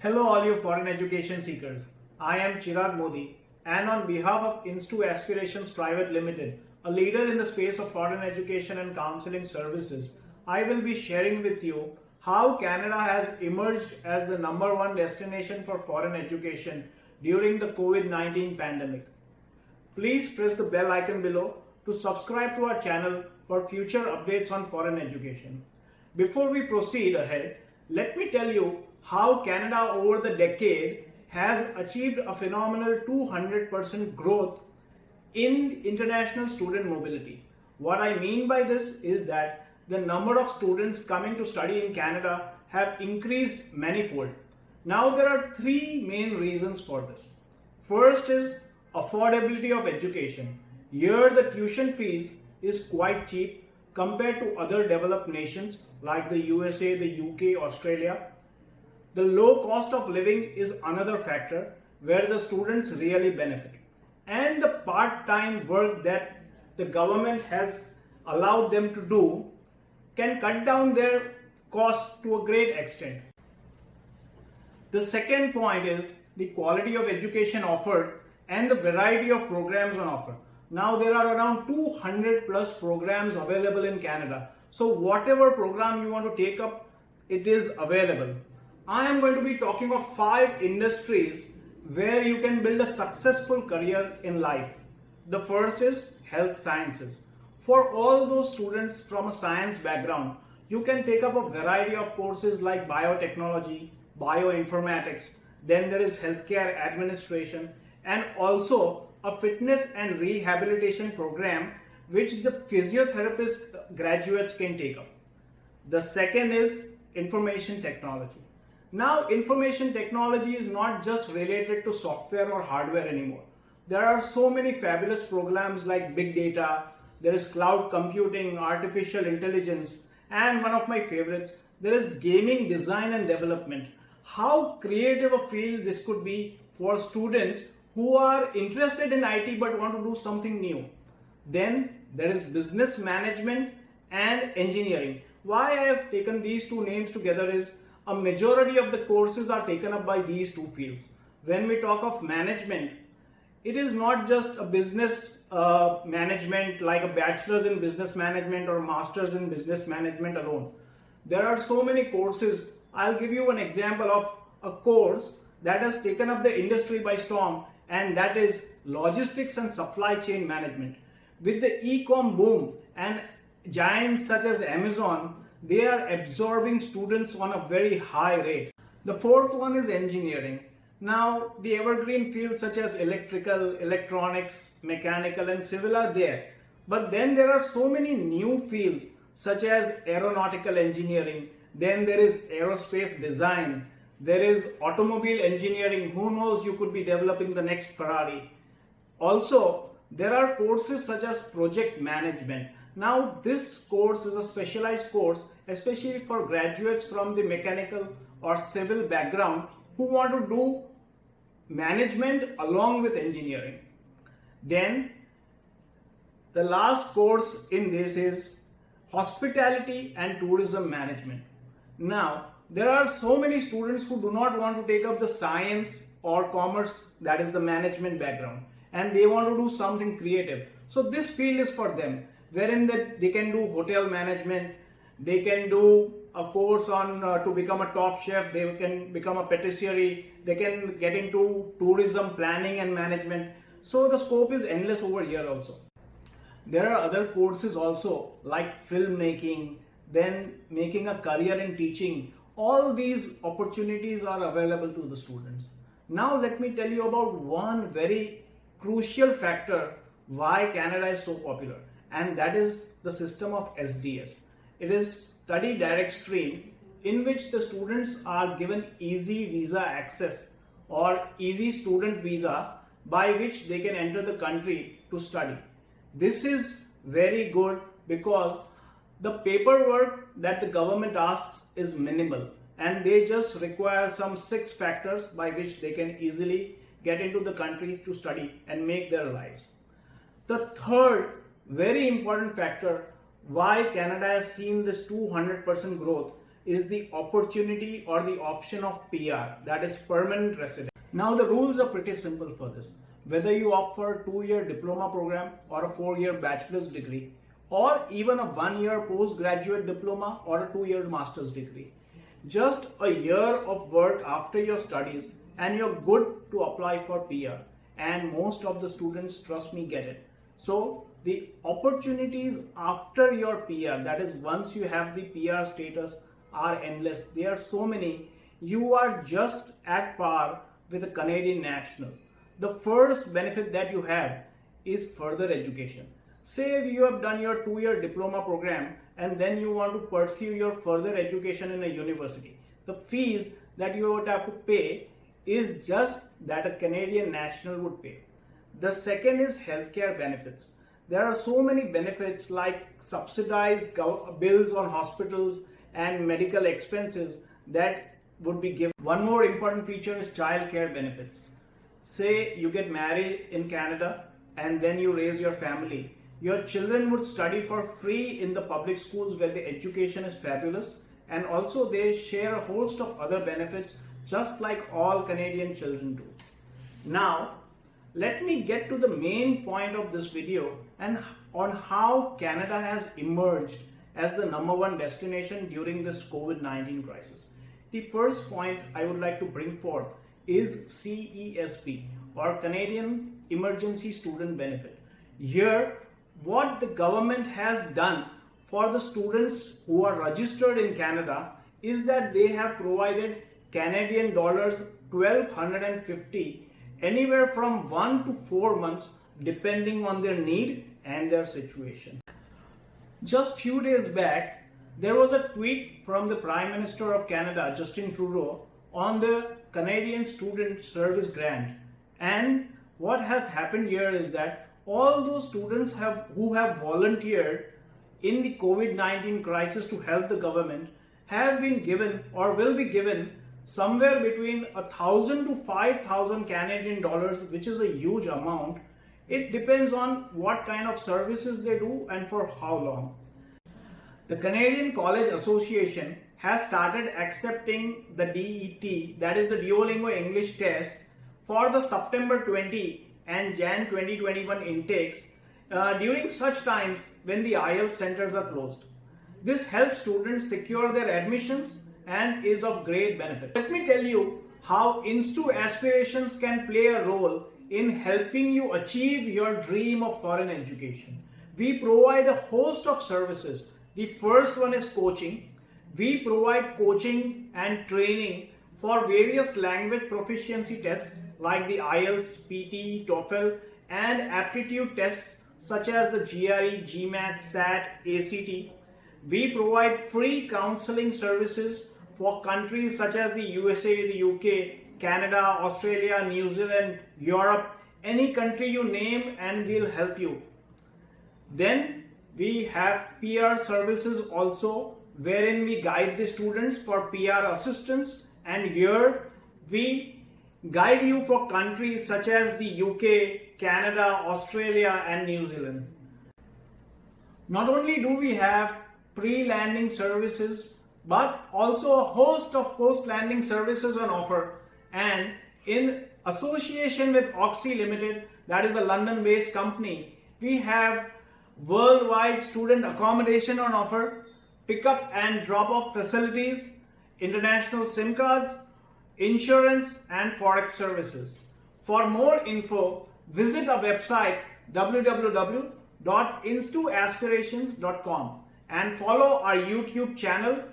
Hello all you foreign education seekers. I am Chirag Modi and on behalf of IntStu Aspirations Private Limited, a leader in the space of foreign education and counseling services, I will be sharing with you how Canada has emerged as the number one destination for foreign education during the COVID-19 pandemic. Please press the bell icon below to subscribe to our channel for future updates on foreign education. Before we proceed ahead, let me tell you how Canada over the decade has achieved a phenomenal 200% growth in international student mobility. What I mean by this is that the number of students coming to study in Canada have increased manifold. Now there are three main reasons for this. First is affordability of education. Here the tuition fees is quite cheap compared to other developed nations like the USA, the UK, Australia. The low cost of living is another factor where the students really benefit. And the part-time work that the government has allowed them to do can cut down their cost to a great extent. The second point is the quality of education offered and the variety of programs on offer. Now there are around 200 plus programs available in Canada. So whatever program you want to take up, it is available. I am going to be talking of 5 industries where you can build a successful career in life. The first is health sciences. For all those students from a science background, you can take up a variety of courses like biotechnology, bioinformatics, then there is healthcare administration, and also a fitness and rehabilitation program which the physiotherapist graduates can take up. The second is information technology. Now, information technology is not just related to software or hardware anymore. There are so many fabulous programs like big data, there is cloud computing, artificial intelligence, and one of my favorites, there is gaming design and development. How creative a field this could be for students who are interested in IT but want to do something new. Then there is business management and engineering. Why I have taken these two names together is a majority of the courses are taken up by these two fields. When we talk of management, it is not just a business management like a bachelor's in business management or master's in business management alone. There are so many courses. I'll give you an example of a course that has taken up the industry by storm, and that is logistics and supply chain management. With the e-com boom and giants such as Amazon, they are absorbing students on a very high rate. The fourth one is engineering. Now, the evergreen fields such as electrical, electronics, mechanical, and civil are there. But then there are so many new fields such as aeronautical engineering, then there is aerospace design, there is automobile engineering. Who knows, you could be developing the next Ferrari. Also, there are courses such as project management. Now, this course is a specialized course, especially for graduates from the mechanical or civil background who want to do management along with engineering. Then, the last course in this is hospitality and tourism management. Now, there are so many students who do not want to take up the science or commerce, that is the management background, and they want to do something creative. So this field is for them, wherein they can do hotel management, they can do a course on to become a top chef, they can become a patisserie, they can get into tourism planning and management. So the scope is endless over here also. There are other courses also like filmmaking, then making a career in teaching. All these opportunities are available to the students. Now let me tell you about one very crucial factor why Canada is so popular, and that is the system of SDS. It is study direct stream in which the students are given easy visa access or easy student visa by which they can enter the country to study. This is very good because the paperwork that the government asks is minimal and they just require some 6 factors by which they can easily get into the country to study and make their lives. The third very important factor why Canada has seen this 200% growth is the opportunity or the option of PR, that is permanent resident. Now the rules are pretty simple for this. Whether you opt for a 2-year diploma program or a 4-year bachelor's degree, or even a 1-year postgraduate diploma or a 2-year master's degree, just a year of work after your studies and you're good to apply for PR. And most of the students, trust me, get it. So the opportunities after your PR, that is once you have the PR status, are endless. There are so many. You are just at par with a Canadian national. The first benefit that you have is further education. Say you have done your 2-year diploma program and then you want to pursue your further education in a university. The fees that you would have to pay is just that a Canadian national would pay. The second is healthcare benefits. There are so many benefits like subsidized bills on hospitals and medical expenses that would be given. One more important feature is childcare benefits. Say you get married in Canada and then you raise your family. Your children would study for free in the public schools where the education is fabulous, and also they share a host of other benefits just like all Canadian children do. Now, let me get to the main point of this video and on how Canada has emerged as the #1 destination during this COVID-19 crisis. The first point I would like to bring forth is CESB, or Canadian Emergency Student Benefit. Here, what the government has done for the students who are registered in Canada is that they have provided Canadian dollars 1,250 anywhere from 1 to 4 months depending on their need and their situation. Just few days back, there was a tweet from the Prime Minister of Canada, Justin Trudeau, on the Canadian Student Service Grant. And what has happened here is that all those students who have volunteered in the COVID-19 crisis to help the government have been given or will be given somewhere between 1,000 to 5,000 Canadian dollars, which is a huge amount. It depends on what kind of services they do and for how long. The Canadian College Association has started accepting the DET, that is the Duolingo English test, for the September 20 and Jan 2021 intakes during such times when the IELTS centers are closed. This helps students secure their admissions and is of great benefit. Let me tell you how IntStu Aspirations can play a role in helping you achieve your dream of foreign education. We provide a host of services. The first one is coaching. We provide coaching and training for various language proficiency tests like the IELTS, PT, TOEFL, and aptitude tests such as the GRE, GMAT, SAT, ACT. We provide free counseling services for countries such as the USA, the UK, Canada, Australia, New Zealand, Europe, any country you name, and we'll help you. Then we have PR services also, wherein we guide the students for PR assistance, and here we guide you for countries such as the UK, Canada, Australia, and New Zealand. Not only do we have pre-landing services, but also a host of post-landing services on offer, and in association with Oxy Limited, that is a London-based company, we have worldwide student accommodation on offer, pick-up and drop-off facilities, international SIM cards, insurance, and Forex Services. For more info, visit our website www.intstuaspirations.com and follow our YouTube channel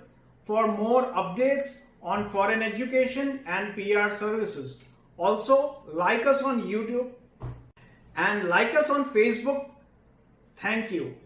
for more updates on foreign education and PR services. Also, like us on YouTube and like us on Facebook. Thank you.